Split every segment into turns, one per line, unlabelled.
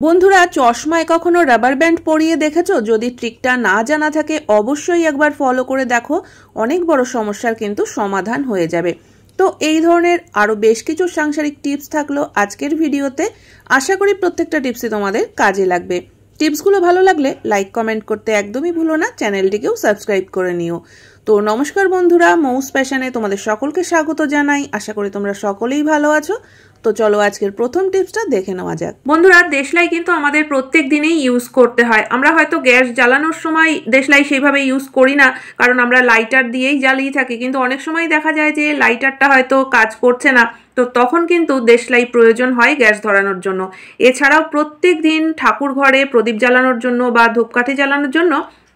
বন্ধুরা, চশমায় কখনো rubber band পরিয়ে দেখেছো? যদি ট্রিকটা না জানা থাকে অবশ্যই একবার ফলো করে দেখো, অনেক বড় সমস্যার কিন্তু সমাধান হয়ে যাবে। তো এই ধরনের আরো বেশ কিছু সাংসারিক টিপস থাকলো আজকের ভিডিওতে। আশা করি প্রত্যেকটা টিপসই তোমাদের কাজে লাগবে। টিপসগুলো ভালো লাগলে লাইক কমেন্ট করতে একদমই ভুলো না, চ্যানেলটিকেও সাবস্ক্রাইব করে নিও। তো নমস্কার বন্ধুরা, মৌস প্যাশনে তোমাদের সকলকে স্বাগত জানাই। আশা করি তোমরা সকলেই ভালো আছো। তো চলো আজকের প্রথম টিপসটা দেখে নেওয়া যাক। বন্ধুরা, দেশলাই কিন্তু আমাদের প্রত্যেক দিনেই ইউজ করতে হয়। আমরা হয়তো গ্যাস জ্বালানোর সময় দেশলাই সেইভাবে ইউজ করি না, কারণ আমরা লাইটার দিয়েই জ্বালিয়ে থাকি। কিন্তু অনেক সময় দেখা যায় যে লাইটারটা হয়তো কাজ করছে না, তো তখন কিন্তু দেশলাই প্রয়োজন হয় গ্যাস ধরানোর জন্য। এছাড়াও প্রত্যেক দিন ঠাকুর ঘরে প্রদীপ জ্বালানোর জন্য বা ধূপকাঠি জ্বালানোর জন্য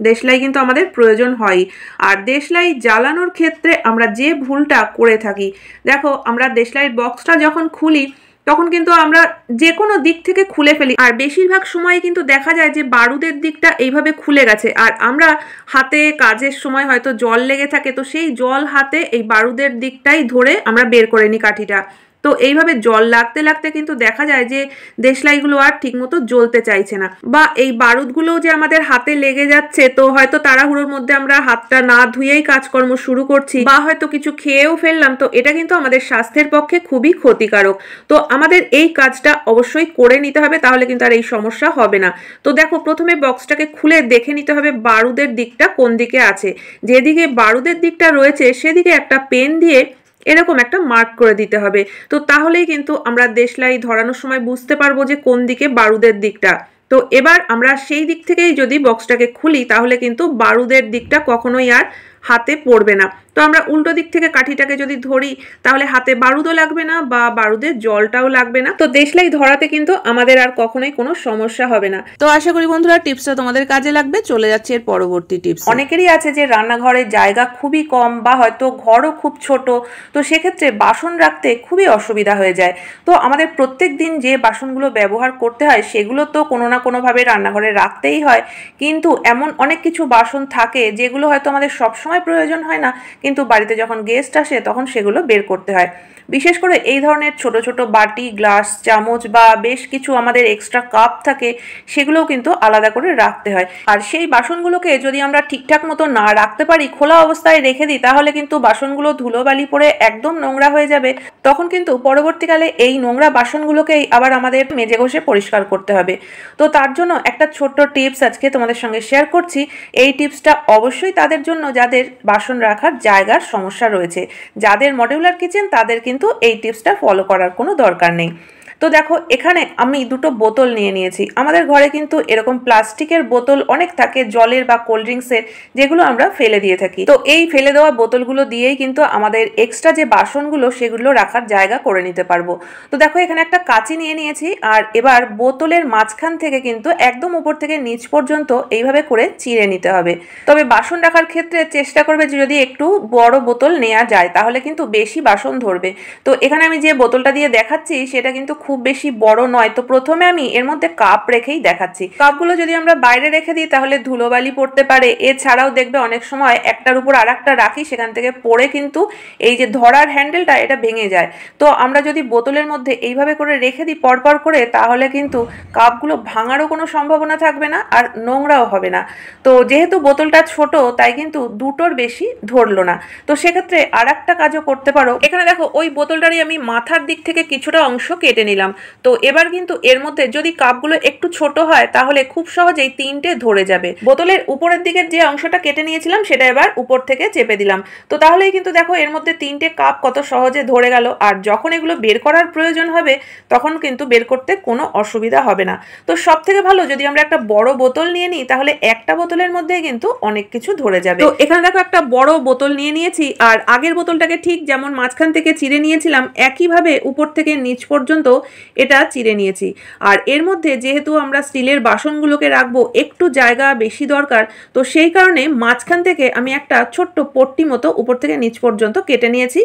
দেশলাই কিন্তু আমাদের প্রয়োজন হয়। আর দেশলাই জ্বালানোর ক্ষেত্রে আমরা যে ভুলটা করে থাকি, দেখো আমরা দেশলাইয়ের বক্সটা যখন খুলি তখন কিন্তু আমরা যে কোনো দিক থেকে খুলে ফেলি, আর বেশিরভাগ সময় কিন্তু দেখা যায় যে বারুদের দিকটা এইভাবে খুলে গেছে, আর আমরা হাতে কাজের সময় হয়তো জল লেগে থাকে, তো সেই জল হাতে এই বারুদের দিকটাই ধরে আমরা বের করে নিই কাঠিটা। তো এইভাবে জল লাগতে লাগতে কিন্তু দেখা যায় যে দেশলাইগুলো আর ঠিকমতো জ্বলতে চাইছে না, বা এই বারুদগুলোও যে আমাদের হাতে লেগে যাচ্ছে। তো হয়তো তাড়াহুড়োর মধ্যে আমরা হাতটা না ধুয়েই কাজকর্ম শুরু করছি, বা হয়তো কিছু খেয়েও ফেললাম। তো এটা কিন্তু আমাদের স্বাস্থ্যের পক্ষে খুবই ক্ষতিকারক। তো আমাদের এই কাজটা অবশ্যই করে নিতে হবে, তাহলে কিন্তু আর এই সমস্যা হবে না। তো দেখো, প্রথমে বক্সটাকে খুলে দেখে নিতে হবে বারুদের দিকটা কোন দিকে আছে। যেদিকে বারুদের দিকটা রয়েছে সেদিকে একটা পেন দিয়ে এরকম একটা মার্ক করে দিতে হবে। তো তাহলেই কিন্তু আমরা দেশলাই ধরানোর সময় বুঝতে পারবো যে কোন দিকে বারুদের দিকটা। তো এবার আমরা সেই দিক থেকেই যদি বক্সটাকে খুলি তাহলে কিন্তু বারুদের দিকটা কখনোই আর হাতে পড়বে না। তো আমরা উল্টো দিক থেকে কাঠিটাকে যদি ধরি তাহলে হাতে বারুদও লাগবে না, বা বারুদের জলটাও লাগবে না। তো দেশলাই ধরাতে কিন্তু আমাদের আর কখনোই কোনো সমস্যা হবে না। তো আশা করি বন্ধুরা টিপসটা তোমাদের কাজে লাগবে। চলে যাচ্ছে এর পরবর্তী টিপস। অনেকেরই আছে যে রান্নাঘরের জায়গা খুবই কম, বা হয়তো ঘরও খুব ছোট, তো সেক্ষেত্রে বাসন রাখতে খুবই অসুবিধা হয়ে যায়। তো আমাদের প্রত্যেক দিন যে বাসনগুলো ব্যবহার করতে হয় সেগুলো তো কোনো না কোনোভাবে রান্নাঘরে রাখতেই হয়, কিন্তু এমন অনেক কিছু বাসন থাকে যেগুলো হয়তো আমাদের সবসময় প্রয়োজন হয় না, কিন্তু বাড়িতে যখন গেস্ট আসে তখন সেগুলো বের করতে হয়। বিশেষ করে এই ধরনের ছোট ছোট বাটি, গ্লাস, চামচ বা বেশ কিছু আমাদের এক্সট্রা কাপ থাকে, সেগুলোও কিন্তু আলাদা করে রাখতে হয়। আর সেই বাসনগুলোকে যদি আমরা ঠিকঠাক মতো না রাখতে পারি, খোলা অবস্থায় রেখে দিই, তাহলে কিন্তু বাসনগুলো ধুলোবালি পড়ে একদম নোংরা হয়ে যাবে। তখন কিন্তু পরবর্তীকালে এই নোংরা বাসনগুলোকেই আবার আমাদের মেজে ঘষে পরিষ্কার করতে হবে। তো তার জন্য একটা ছোট্ট টিপস আজকে তোমাদের সঙ্গে শেয়ার করছি। এই টিপসটা অবশ্যই তাদের জন্য যাদের বাসন রাখার জায়গার সমস্যা রয়েছে। যাদের মডিউলার কিচেন তাদের কিন্তু এই টিপসটা ফলো করার কোনো দরকার নেই। তো দেখো, এখানে আমি দুটো বোতল নিয়ে নিয়েছি। আমাদের ঘরে কিন্তু এরকম প্লাস্টিকের বোতল অনেক থাকে, জলের বা কোল্ড ড্রিঙ্কসের, যেগুলো আমরা ফেলে দিয়ে থাকি। তো এই ফেলে দেওয়া বোতলগুলো দিয়েই কিন্তু আমাদের এক্সট্রা যে বাসনগুলো সেগুলো রাখার জায়গা করে নিতে পারবো। তো দেখো, এখানে একটা কাঁচি নিয়ে নিয়েছি, আর এবার বোতলের মাঝখান থেকে কিন্তু একদম উপর থেকে নিচ পর্যন্ত এইভাবে করে চিরে নিতে হবে। তবে বাসন রাখার ক্ষেত্রে চেষ্টা করবে যে যদি একটু বড় বোতল নেওয়া যায়, তাহলে কিন্তু বেশি বাসন ধরবে। তো এখানে আমি যে বোতলটা দিয়ে দেখাচ্ছি সেটা কিন্তু খুব বেশি বড় নয়। তো প্রথমে আমি এর মধ্যে কাপ রেখেই দেখাচ্ছি। কাপগুলো যদি আমরা বাইরে রেখে দিই তাহলে ধুলোবালি পড়তে পারে। এছাড়াও দেখবে অনেক সময় একটার উপর আর একটা রাখি, সেখান থেকে পড়ে কিন্তু এই যে ধরার হ্যান্ডেলটা এটা ভেঙে যায়। তো আমরা যদি বোতলের মধ্যে এইভাবে করে রেখে দিই পরপর করে, তাহলে কিন্তু কাপগুলো ভাঙারও কোনো সম্ভাবনা থাকবে না, আর নোংরাও হবে না। তো যেহেতু বোতলটা ছোট, তাই কিন্তু দুটোর বেশি ধরলো না। তো সেক্ষেত্রে আর একটা কাজও করতে পারো। এখানে দেখো, ওই বোতলটারই আমি মাথার দিক থেকে কিছুটা অংশ কেটে নিলাম। তো এবার কিন্তু এর মধ্যে যদি কাপগুলো একটু ছোট হয় তাহলে খুব সহজেই তিনটে ধরে যাবে। বোতলের উপরের দিকের যে অংশটা কেটে নিয়েছিলাম সেটা এবার উপর থেকে চেপে দিলাম। তো তাহলেই কিন্তু দেখো এর মধ্যে তিনটে কাপ কত সহজে ধরে গেল। আর যখন এগুলো বের করার প্রয়োজন হবে তখন কিন্তু বের করতে কোনো অসুবিধা হবে না। তো সব থেকে ভালো যদি আমরা একটা বড় বোতল নিয়ে নিই, তাহলে একটা বোতলের মধ্যে কিন্তু অনেক কিছু ধরে যাবে। তো এখানে দেখো একটা বড় বোতল নিয়ে নিয়েছি, আর আগের বোতলটাকে ঠিক যেমন মাঝখান থেকে চিরে নিয়েছিলাম একইভাবে উপর থেকে নিচ পর্যন্ত এটা চিরে নিয়েছি। আর এর মধ্যে যেহেতু আমরা স্টিলের বাসনগুলোকে রাখবো, একটু জায়গা বেশি দরকার, তো সেই কারণে মাঝখান থেকে আমি একটা ছোট্ট পট্টি মতো উপর থেকে নিচ পর্যন্ত কেটে নিয়েছি।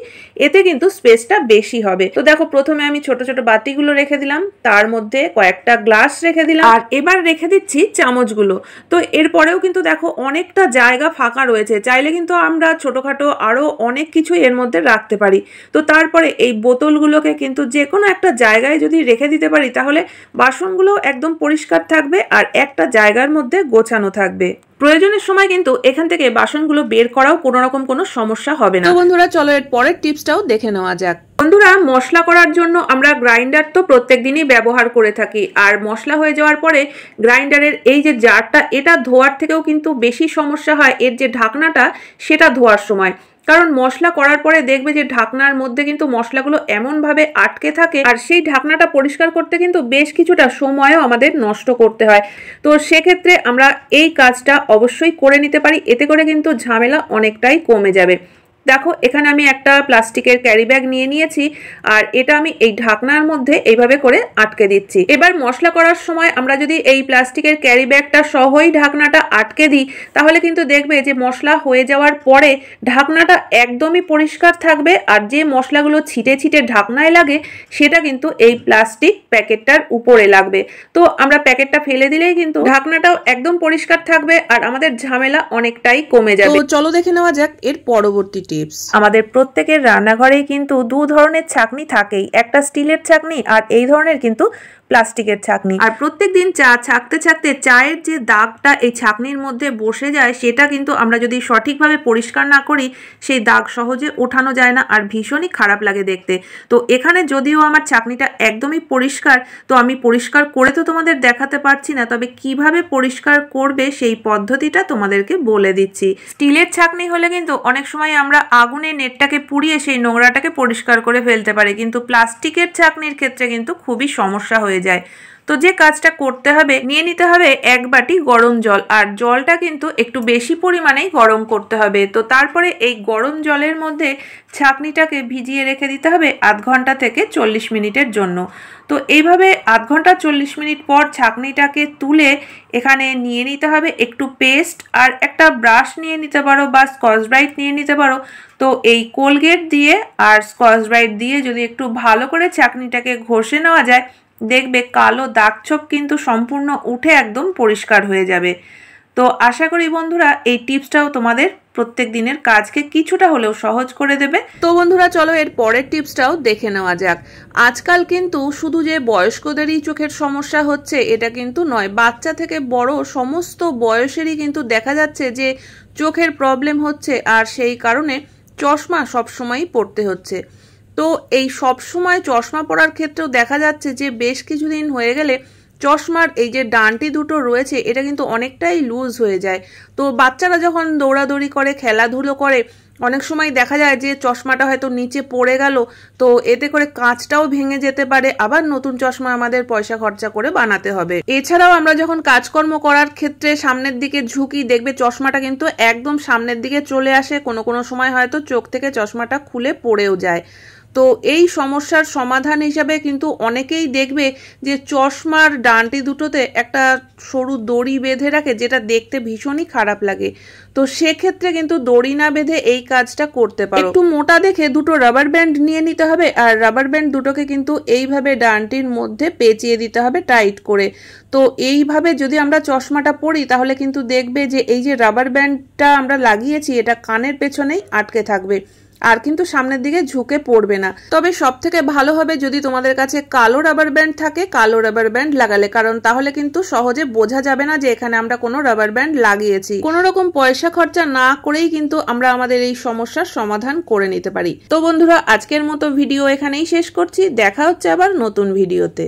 এতে কিন্তু স্পেসটা বেশি হবে। তো দেখো, প্রথমে আমি ছোট ছোট বাটিগুলো রেখে দিলাম, তার মধ্যে কয়েকটা গ্লাস রেখে দিলাম, আর এবার রেখে দিচ্ছি চামচগুলো। তো এরপরেও কিন্তু দেখো অনেকটা জায়গা ফাঁকা রয়েছে, চাইলে কিন্তু আমরা ছোটখাটো আরো অনেক কিছু এর মধ্যে রাখতে পারি। তো তারপরে এই বোতলগুলোকে কিন্তু যে কোনো একটা জায়গায় জায়গায় যদি রেখে দিতে পারি তাহলে বাসনগুলো একদম পরিষ্কার থাকবে আর একটা জায়গার মধ্যে গোছানো থাকবে। প্রয়োজনের সময় কিন্তু এখান থেকে বাসনগুলো বের করাও কোনো রকম কোনো সমস্যা হবে না। তো বন্ধুরা চলো এর পরের টিপসটাও দেখে নেওয়া যাক। বন্ধুরা, মশলা করার জন্য আমরা গ্রাইন্ডার তো প্রত্যেক দিনই ব্যবহার করে থাকি, আর মশলা হয়ে যাওয়ার পরে গ্রাইন্ডারের এই যে জারটা, এটা ধোয়ার থেকেও কিন্তু বেশি সমস্যা হয় এর যে ঢাকনাটা সেটা ধোয়ার সময়। কারণ মশলা করার পরে দেখবে যে ঢাকনার মধ্যে কিন্তু মশলাগুলো এমনভাবে আটকে থাকে, আর সেই ঢাকনাটা পরিষ্কার করতে কিন্তু বেশ কিছুটা সময়ও আমাদের নষ্ট করতে হয়। তো সেক্ষেত্রে আমরা এই কাজটা অবশ্যই করে নিতে পারি, এতে করে কিন্তু ঝামেলা অনেকটাই কমে যাবে। দেখো এখানে আমি একটা প্লাস্টিকের ক্যারি ব্যাগ নিয়ে নিয়েছি, আর এটা আমি এই ঢাকনার মধ্যে এইভাবে করে আটকে দিচ্ছি। এবার মশলা করার সময় আমরা যদি এই প্লাস্টিকের ক্যারি ব্যাগটা সহই ঢাকনাটা আটকে দিই তাহলে কিন্তু দেখবে যে মশলা হয়ে যাওয়ার পরে ঢাকনাটা একদমই পরিষ্কার থাকবে, আর যে মশলাগুলো ছিটে ছিটে ঢাকনায় লাগে সেটা কিন্তু এই প্লাস্টিক প্যাকেটটার উপরে লাগবে। তো আমরা প্যাকেটটা ফেলে দিলেই কিন্তু ঢাকনাটাও একদম পরিষ্কার থাকবে আর আমাদের ঝামেলা অনেকটাই কমে যাবে। তো চলো দেখে নেওয়া যাক এর পরবর্তী টিপস। আমাদের প্রত্যেকের রান্নাঘরেই কিন্তু দু ধরনের ছাঁকনি থাকেই, একটা স্টিলের ছাঁকনি আর এই ধরনের কিন্তু প্লাস্টিকের ছাঁকনি। আর প্রত্যেকদিন চা ছাঁকতে ছাঁকতে চায়ের যে দাগটা এই ছাঁকনির মধ্যে বসে যায় সেটা কিন্তু আমরা যদি সঠিকভাবে পরিষ্কার না করি সেই দাগ সহজে ওঠানো যায় না আর ভীষণই খারাপ লাগে দেখতে। তো এখানে যদিও আমার ছাঁকনিটা একদমই পরিষ্কার, তো আমি পরিষ্কার করে তো তোমাদের দেখাতে পারছি না, তবে কিভাবে পরিষ্কার করবে সেই পদ্ধতিটা তোমাদেরকে বলে দিচ্ছি। স্টিলের ছাঁকনি হলে কিন্তু অনেক সময় আমরা আগুনে নেটটাকে পুড়িয়ে সেই নোংরাটাকে পরিষ্কার করে ফেলতে পারি, কিন্তু প্লাস্টিকের ছাঁকনির ক্ষেত্রে কিন্তু খুবই সমস্যা হয়ে যায়। তো যে কাজটা করতে হবে, নিয়ে নিতে হবে এক বাটি গরম জল, আর জলটা কিন্তু একটু বেশি পরিমাণেই গরম করতে হবে। তো তারপরে এই গরম জলের মধ্যে ছাঁকনিটাকে ভিজিয়ে রেখে দিতে হবে আধ ঘন্টা থেকে 40 মিনিটের জন্য। তো এইভাবে আধ ঘন্টা 40 মিনিট পর ছাঁকনিটাকে তুলে এখানে নিয়ে নিতে হবে একটু পেস্ট, আর একটা ব্রাশ নিয়ে নিতে পারো বা স্কচ ব্রাইট নিয়ে নিতে পারো। তো এই কোলগেট দিয়ে আর স্কচ ব্রাইট দিয়ে যদি একটু ভালো করে ছাঁকনিটাকে ঘষে নেওয়া যায় দেখবে কালো দাগছোপ কিন্তু সম্পূর্ণ উঠে একদম পরিষ্কার হয়ে যাবে। তো আশা করি বন্ধুরা এই টিপসটাও তোমাদের প্রত্যেক দিনের কাজকে কিছুটা হলেও সহজ করে দেবে। তো বন্ধুরা চলো এর পরের টিপসটাও দেখে নেওয়া যাক। আজকাল কিন্তু শুধু যে বয়স্কদেরই চোখের সমস্যা হচ্ছে এটা কিন্তু নয়, বাচ্চা থেকে বড় সমস্ত বয়সেরই কিন্তু দেখা যাচ্ছে যে চোখের প্রবলেম হচ্ছে, আর সেই কারণে চশমা সবসময়ই পড়তে হচ্ছে। তো এই সব সময় চশমা পরার ক্ষেত্রেও দেখা যাচ্ছে যে বেশ কিছুদিন হয়ে গেলে চশমার এই যে ডানটি দুটো রয়েছে এটা কিন্তু অনেকটাই লুজ হয়ে যায়। তো বাচ্চারা যখন দৌড়াদৌড়ি করে খেলাধুলো করে অনেক সময় দেখা যায় যে চশমাটা হয়তো নিচে পড়ে গেল, তো এতে করে কাঁচটাও ভেঙে যেতে পারে, আবার নতুন চশমা আমাদের পয়সা খরচা করে বানাতে হবে। এছাড়াও আমরা যখন কাজকর্ম করার ক্ষেত্রে সামনের দিকে ঝুঁকি, দেখবে চশমাটা কিন্তু একদম সামনের দিকে চলে আসে, কোনো কোনো সময় হয়তো চোখ থেকে চশমাটা খুলে পড়েও যায়। তো এই সমস্যার সমাধান হিসাবে কিন্তু অনেকেই দেখবে যে চশমার ডানটি দুটোতে একটা সরু দড়ি বেঁধে রাখে, যেটা দেখতে ভীষণই খারাপ লাগে। তো সেক্ষেত্রে কিন্তু দড়ি না বেঁধে এই কাজটা করতে পারো। একটু মোটা দেখে দুটো রাবার ব্যান্ড নিয়ে নিতে হবে, আর রাবার ব্যান্ড দুটোকে কিন্তু এইভাবে ডানটির মধ্যে পেঁচিয়ে দিতে হবে টাইট করে। তো এইভাবে যদি আমরা চশমাটা পরি তাহলে কিন্তু দেখবে যে এই যে রাবার ব্যান্ডটা আমরা লাগিয়েছি এটা কানের পেছনেই আটকে থাকবে, আর কিন্তু সামনের দিকে ঝুঁকে পড়বে না। তবে সব থেকে ভালো হবে যদি তোমাদের কাছে কালো রাবার ব্যান্ড থাকে, কালো রাবার ব্যান্ড লাগালে, কারণ তাহলে কিন্তু সহজে বোঝা যাবে না যে এখানে আমরা কোনো রাবার ব্যান্ড লাগিয়েছি। কোনো রকম পয়সা খরচা না করেই কিন্তু আমরা আমাদের এই সমস্যার সমাধান করে নিতে পারি। তো বন্ধুরা আজকের মতো ভিডিও এখানেই শেষ করছি, দেখা হচ্ছে আবার নতুন ভিডিওতে।